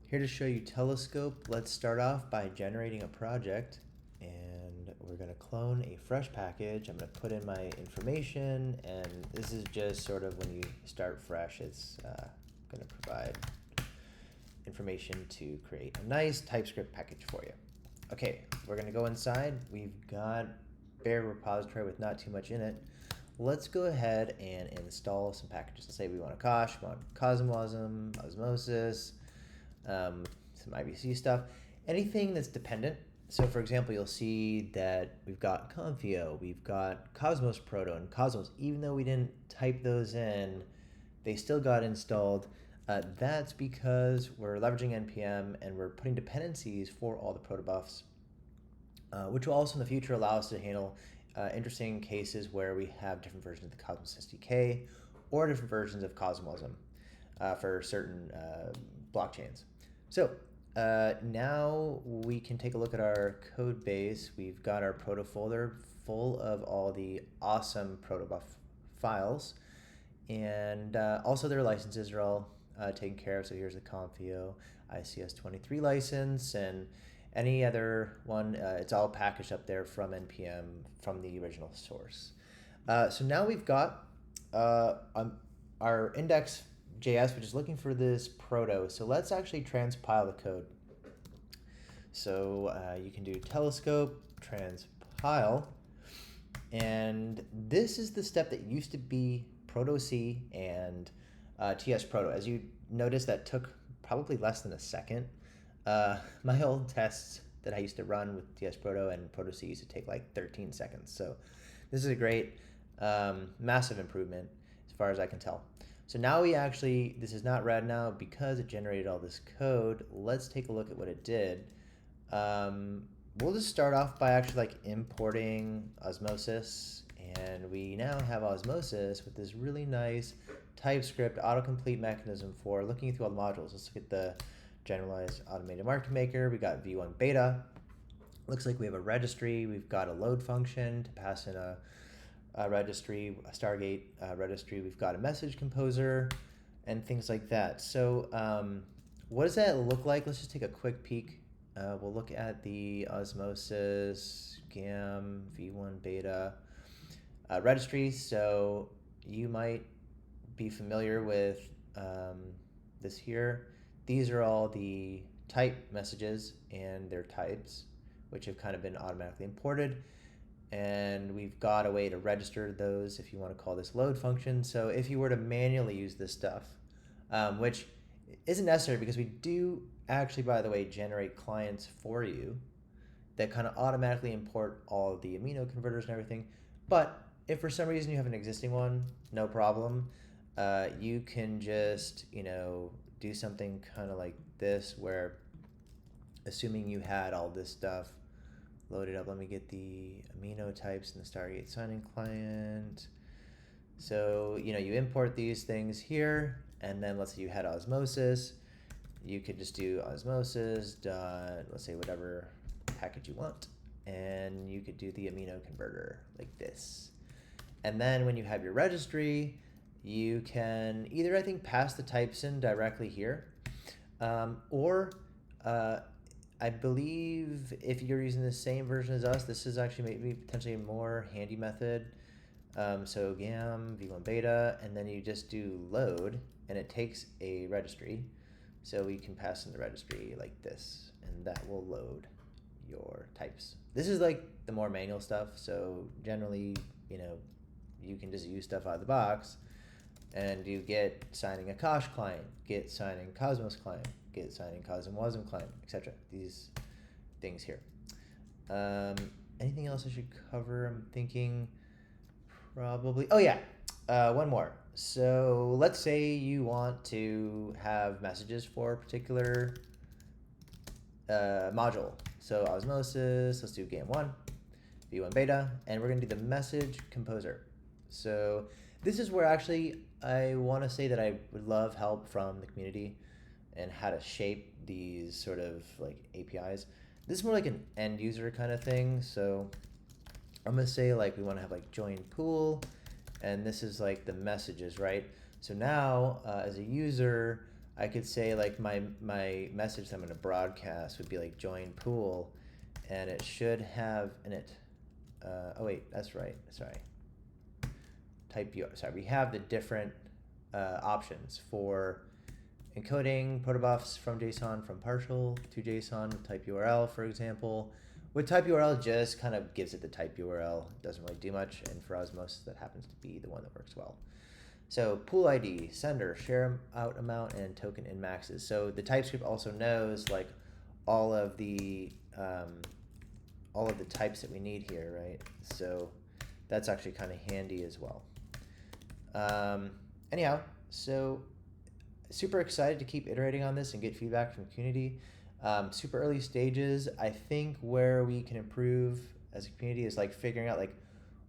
Here to show you Telescope. Let's start off by generating a project, and we're going to clone a fresh package. I'm going to put in my information, and this is just sort of when you start fresh, it's going to provide information to create a nice TypeScript package for you. Okay, we're going to go inside. We've got bare repository with not too much in it. Let's go ahead and install some packages. Let's say we want a Kosh, we want Cosmosm, Osmosis, some IBC stuff, anything that's dependent. So for example, you'll see that we've got Confio, we've got Cosmos Proto and Cosmos. Even though we didn't type those in, they still got installed. That's because we're leveraging NPM and we're putting dependencies for all the protobufs, which will also in the future allow us to handle interesting cases where we have different versions of the Cosmos SDK or different versions of Cosmosm for certain blockchains. So now we can take a look at our code base. We've got our proto folder full of all the awesome protobuf files, and also their licenses are all taken care of. So here's the Confio ICS23 license, and any other one, it's all packaged up there from NPM from the original source. So now we've got our index.js, which is looking for this proto. So let's actually transpile the code. So you can do telescope transpile, and this is the step that used to be proto-C and TS proto. As you notice, that took probably less than a second. My old tests that I used to run with TS proto and proto-C used to take like 13 seconds. So this is a great massive improvement as far as I can tell. So now this is not red now because it generated all this code. Let's take a look at what it did. We'll just start off by actually like importing Osmosis, and we now have Osmosis with this really nice TypeScript autocomplete mechanism for looking through all the modules. Let's look at the generalized automated market maker. We got V1 beta. Looks like we have a registry. We've got a load function to pass in a registry, a Stargate registry. We've got a message composer and things like that. So what does that look like? Let's just take a quick peek. We'll look at the Osmosis GAM V1 beta registry. So you might be familiar with this here. These are all the type messages and their types, which have kind of been automatically imported. And we've got a way to register those if you want to call this load function. So if you were to manually use this stuff, which isn't necessary because we do actually, by the way, generate clients for you that kind of automatically import all of the amino converters and everything. But if for some reason you have an existing one, no problem. You can just, do something kind of like this where, assuming you had all this stuff loaded up, let me get the amino types in the Stargate signing client. So, you import these things here, and then let's say you had Osmosis. You could just do Osmosis dot, let's say whatever package you want, and you could do the amino converter like this. And then when you have your registry, you can either, I think, pass the types in directly here, or I believe if you're using the same version as us, this is actually maybe potentially a more handy method. So GAM, V1 beta, and then you just do load, and it takes a registry. So you can pass in the registry like this, and that will load your types. This is like the more manual stuff. So generally, you can just use stuff out of the box, and you get signing a Kosh client, get signing Cosmos client, get signing Cosmosm client, etc. These things here. Anything else I should cover? I'm thinking probably. Oh yeah, one more. So let's say you want to have messages for a particular module. So Osmosis, let's do GAM1, V1 beta, and we're going to do the message composer. So this is where actually I want to say that I would love help from the community and how to shape these sort of like APIs. This is more like an end user kind of thing. So I'm going to say like we want to have like join pool, and this is like the messages, right? So now as a user, I could say like my message that I'm going to broadcast would be like join pool, and it should have in it. Oh wait, that's right. Sorry. Type URL. Sorry, we have the different options for encoding protobufs from JSON from partial to JSON with type URL, for example. With type URL, just kind of gives it the type URL. It doesn't really do much, and for Osmos, that happens to be the one that works well. So pool ID, sender, share out amount, and token in maxes. So the TypeScript also knows like all of the types that we need here, right? So that's actually kind of handy as well. Anyhow, so super excited to keep iterating on this and get feedback from the community. Super early stages. I think where we can improve as a community is like figuring out like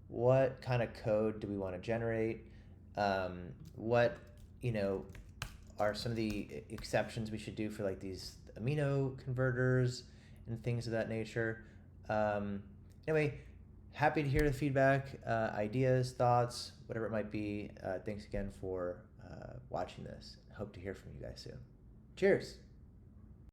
what kind of code do we want to generate, what are some of the exceptions we should do for like these amino converters and things of that nature. Anyway, happy to hear the feedback, ideas, thoughts, whatever it might be. Thanks again for watching this. Hope to hear from you guys soon. Cheers.